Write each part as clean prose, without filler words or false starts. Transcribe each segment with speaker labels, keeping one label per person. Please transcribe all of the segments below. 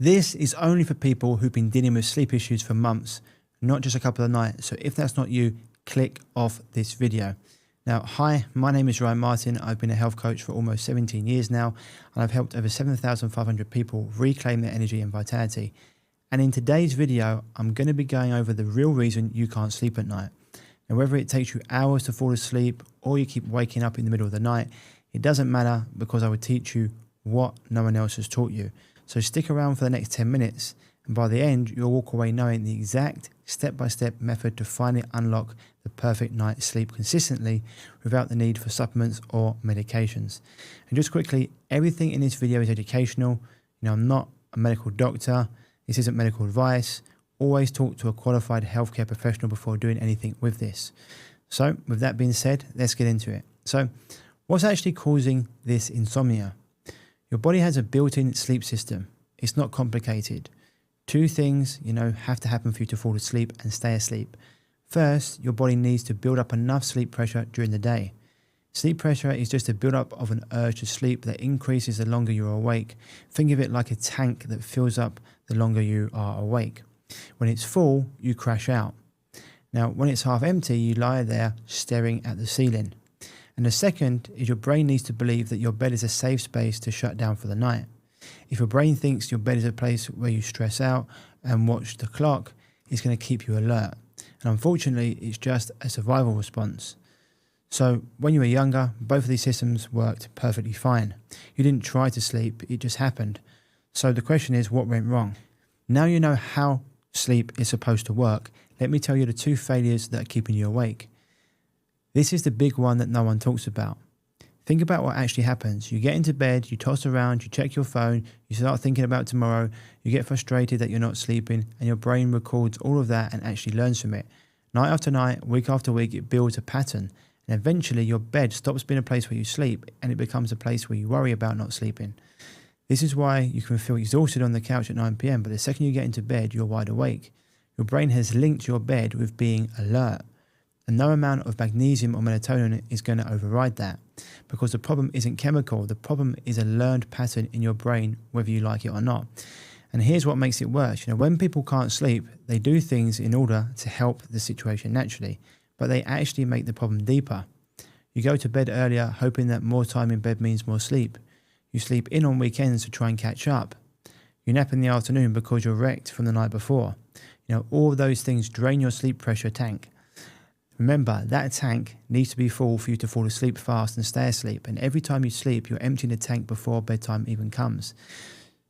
Speaker 1: This is only for people who've been dealing with sleep issues for months, not just a couple of nights. So if that's not you, click off this video. Now, hi, my name is Ryan Martin. I've been a health coach for almost 17 years now, and I've helped over 7,500 people reclaim their energy and vitality. And in today's video, I'm going to be going over the real reason you can't sleep at night. Now, whether it takes you hours to fall asleep or you keep waking up in the middle of the night, it doesn't matter, because I will teach you what no one else has taught you. So stick around for the next 10 minutes, and by the end, you'll walk away knowing the exact step-by-step method to finally unlock the perfect night's sleep consistently without the need for supplements or medications. And just quickly, everything in this video is educational. I'm not a medical doctor. This isn't medical advice. Always talk to a qualified healthcare professional before doing anything with this. So with that being said, let's get into it. So what's actually causing this insomnia? Your body has a built-in sleep system. It's not complicated. Two things, have to happen for you to fall asleep and stay asleep. First, your body needs to build up enough sleep pressure during the day. Sleep pressure is just a build-up of an urge to sleep that increases the longer you're awake. Think of it like a tank that fills up the longer you are awake. When it's full, you crash out. Now, when it's half empty, you lie there staring at the ceiling. And the second is your brain needs to believe that your bed is a safe space to shut down for the night. If your brain thinks your bed is a place where you stress out and watch the clock, it's going to keep you alert. And unfortunately, it's just a survival response. So when you were younger, both of these systems worked perfectly fine. You didn't try to sleep, it just happened. So the question is, what went wrong? Now you know how sleep is supposed to work. Let me tell you the two failures that are keeping you awake. This is the big one that no one talks about. Think about what actually happens. You get into bed, you toss around, you check your phone, you start thinking about tomorrow, you get frustrated that you're not sleeping, and your brain records all of that and actually learns from it. Night after night, week after week, it builds a pattern. And eventually your bed stops being a place where you sleep and it becomes a place where you worry about not sleeping. This is why you can feel exhausted on the couch at 9 p.m, but the second you get into bed, you're wide awake. Your brain has linked your bed with being alert. And no amount of magnesium or melatonin is going to override that, because the problem isn't chemical. The problem is a learned pattern in your brain, whether you like it or not. And here's what makes it worse. When people can't sleep, they do things in order to help the situation naturally, but they actually make the problem deeper. You go to bed earlier, hoping that more time in bed means more sleep. You sleep in on weekends to try and catch up. You nap in the afternoon because you're wrecked from the night before. All of those things drain your sleep pressure tank. Remember, that tank needs to be full for you to fall asleep fast and stay asleep. And every time you sleep, you're emptying the tank before bedtime even comes.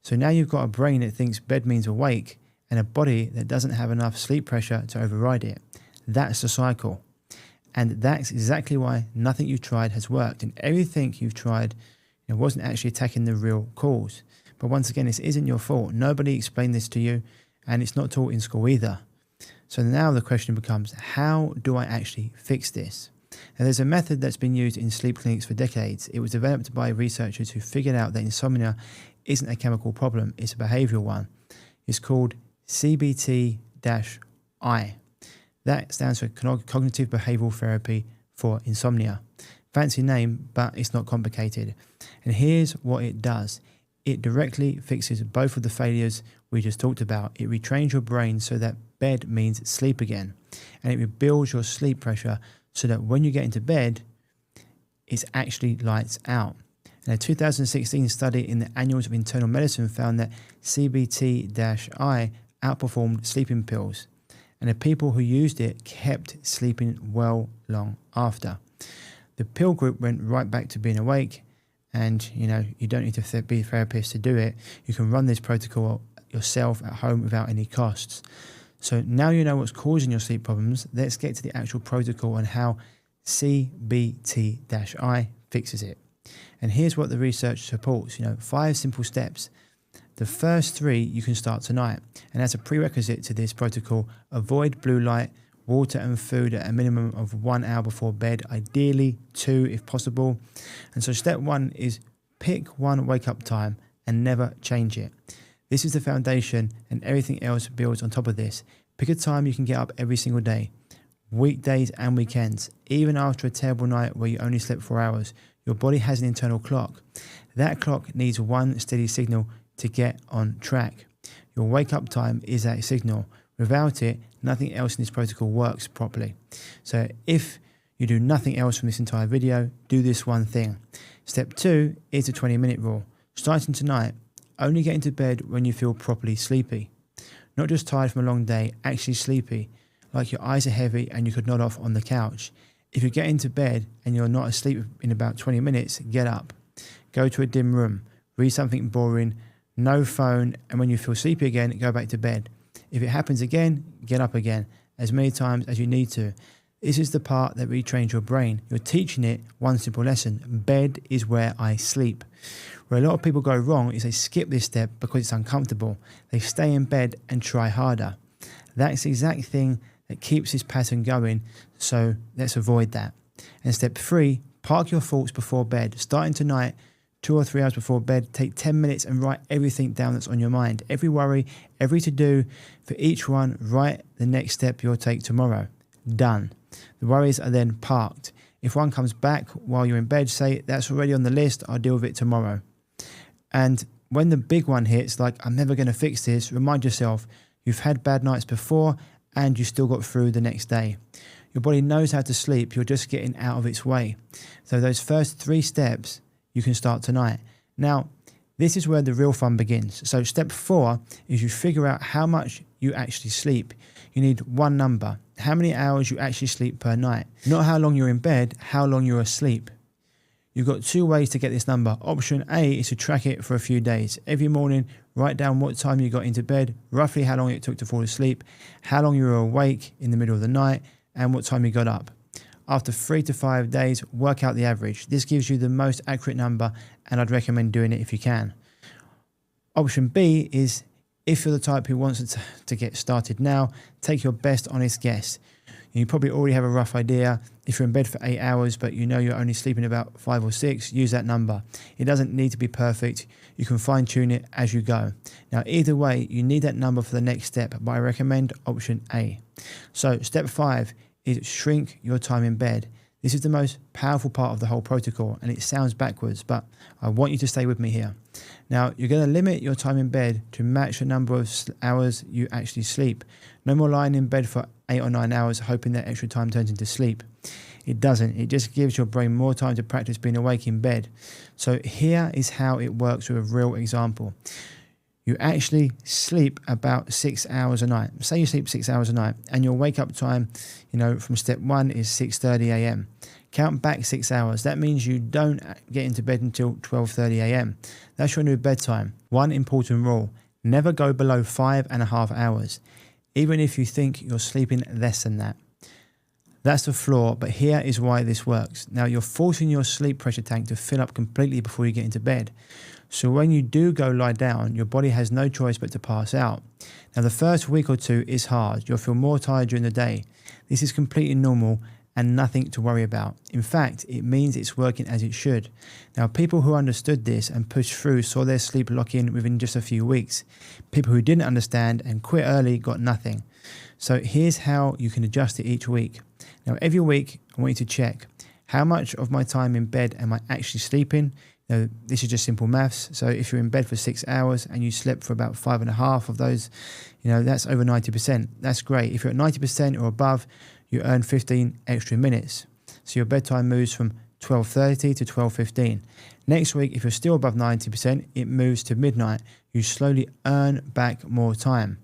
Speaker 1: So now you've got a brain that thinks bed means awake and a body that doesn't have enough sleep pressure to override it. That's the cycle. And that's exactly why nothing you've tried has worked. And everything you've tried wasn't actually attacking the real cause. But once again, this isn't your fault. Nobody explained this to you, and it's not taught in school either. So now the question becomes, how do I actually fix this? Now, there's a method that's been used in sleep clinics for decades. It was developed by researchers who figured out that insomnia isn't a chemical problem, it's a behavioral one. It's called CBT-I. That stands for Cognitive Behavioral Therapy for Insomnia. Fancy name, but it's not complicated. And here's what it does. It directly fixes both of the failures we just talked about. It retrains your brain so that bed means sleep again. And it rebuilds your sleep pressure so that when you get into bed, it's actually lights out. And a 2016 study in the Annals of Internal Medicine found that CBT-I outperformed sleeping pills. And the people who used it kept sleeping well long after. The pill group went right back to being awake. And, you don't need to be a therapist to do it. You can run this protocol yourself at home without any costs. So now you know what's causing your sleep problems. Let's get to the actual protocol and how CBT-I fixes it. And here's what the research supports. 5 simple steps. The first 3 you can start tonight. And as a prerequisite to this protocol, avoid blue light, water and food at a minimum of 1 hour before bed, ideally 2 if possible. And so step 1 is pick one wake up time and never change it. This is the foundation, and everything else builds on top of this. Pick a time you can get up every single day, weekdays and weekends. Even after a terrible night where you only slept 4 hours, your body has an internal clock. That clock needs one steady signal to get on track. Your wake up time is that signal. Without it, nothing else in this protocol works properly. So if you do nothing else from this entire video, do this one thing. Step 2 is the 20-minute rule. Starting tonight, only get into bed when you feel properly sleepy. Not just tired from a long day, actually sleepy, like your eyes are heavy and you could nod off on the couch. If you get into bed and you're not asleep in about 20 minutes, get up. Go to a dim room, read something boring, no phone, and when you feel sleepy again, go back to bed. If it happens again, get up again, as many times as you need to. This is the part that retrains your brain. You're teaching it one simple lesson. Bed is where I sleep. Where a lot of people go wrong is they skip this step because it's uncomfortable. They stay in bed and try harder. That's the exact thing that keeps this pattern going, so let's avoid that. And step 3, park your thoughts before bed. Starting tonight, 2 or 3 hours before bed, take 10 minutes and write everything down that's on your mind. Every worry, every to-do, for each one, write the next step you'll take tomorrow. Done. The worries are then parked. If one comes back while you're in bed, say, that's already on the list, I'll deal with it tomorrow. And when the big one hits, like, I'm never going to fix this, remind yourself, you've had bad nights before and you still got through the next day. Your body knows how to sleep, you're just getting out of its way. So those first 3 steps, you can start tonight. Now, this is where the real fun begins. So step 4 is you figure out how much you actually sleep. You need one number. How many hours you actually sleep per night. Not how long you're in bed, how long you're asleep. You've got 2 ways to get this number. Option A is to track it for a few days. Every morning, write down what time you got into bed, roughly how long it took to fall asleep, how long you were awake in the middle of the night, and what time you got up. After 3 to 5 days, work out the average. This gives you the most accurate number, and I'd recommend doing it if you can. Option B is, if you're the type who wants to get started now, take your best honest guess. You probably already have a rough idea. If you're in bed for 8 hours, but you know you're only sleeping about 5 or 6, use that number. It doesn't need to be perfect. You can fine tune it as you go. Now, either way, you need that number for the next step, but I recommend option A. So step 5 is shrink your time in bed. This is the most powerful part of the whole protocol, and it sounds backwards, but I want you to stay with me here. Now, you're going to limit your time in bed to match the number of hours you actually sleep. No more lying in bed for 8 or 9 hours hoping that extra time turns into sleep. It doesn't. It just gives your brain more time to practice being awake in bed. So here is how it works with a real example. You actually sleep about 6 hours a night. Say you sleep 6 hours a night and your wake up time, from step 1 is 6:30 a.m. Count back 6 hours. That means you don't get into bed until 12:30 a.m. That's your new bedtime. One important rule, never go below 5.5 hours, even if you think you're sleeping less than that. That's the flaw, but here is why this works. Now, you're forcing your sleep pressure tank to fill up completely before you get into bed. So when you do go lie down, your body has no choice but to pass out. Now, the first week or 2 is hard. You'll feel more tired during the day. This is completely normal and nothing to worry about. In fact, it means it's working as it should. Now, people who understood this and pushed through saw their sleep lock in within just a few weeks. People who didn't understand and quit early got nothing. So here's how you can adjust it each week. Now, every week, I want you to check, how much of my time in bed am I actually sleeping? Now, this is just simple maths. So if you're in bed for 6 hours and you slept for about 5.5 of those, that's over 90%. That's great. If you're at 90% or above, you earn 15 extra minutes. So your bedtime moves from 12:30 to 12:15. Next week, if you're still above 90%, it moves to midnight. You slowly earn back more time.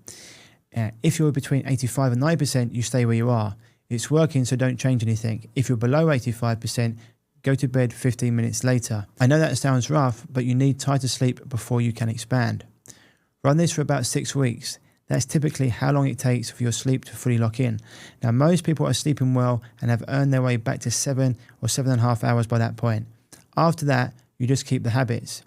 Speaker 1: If you're between 85 and 90%, you stay where you are. It's working, so don't change anything. If you're below 85%, go to bed 15 minutes later. I know that sounds rough, but you need tighter sleep before you can expand. Run this for about 6 weeks. That's typically how long it takes for your sleep to fully lock in. Now, most people are sleeping well and have earned their way back to 7 or 7.5 hours by that point. After that, you just keep the habits.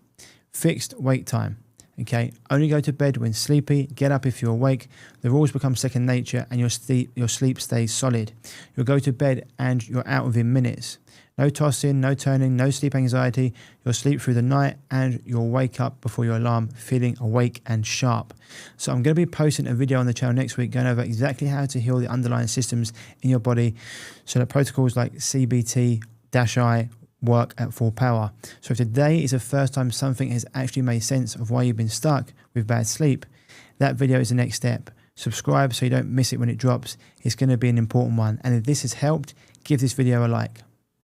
Speaker 1: Fixed wake time. Okay, only go to bed when sleepy, get up if you're awake. The rules become second nature and your sleep stays solid. You'll go to bed and you're out within minutes. No tossing, no turning, no sleep anxiety. You'll sleep through the night and you'll wake up before your alarm feeling awake and sharp. So I'm going to be posting a video on the channel next week going over exactly how to heal the underlying systems in your body so that protocols like CBT-I work at full power. So if today is the first time something has actually made sense of why you've been stuck with bad sleep, that video is the next step. Subscribe so you don't miss it when it drops. It's going to be an important one. And if this has helped, give this video a like.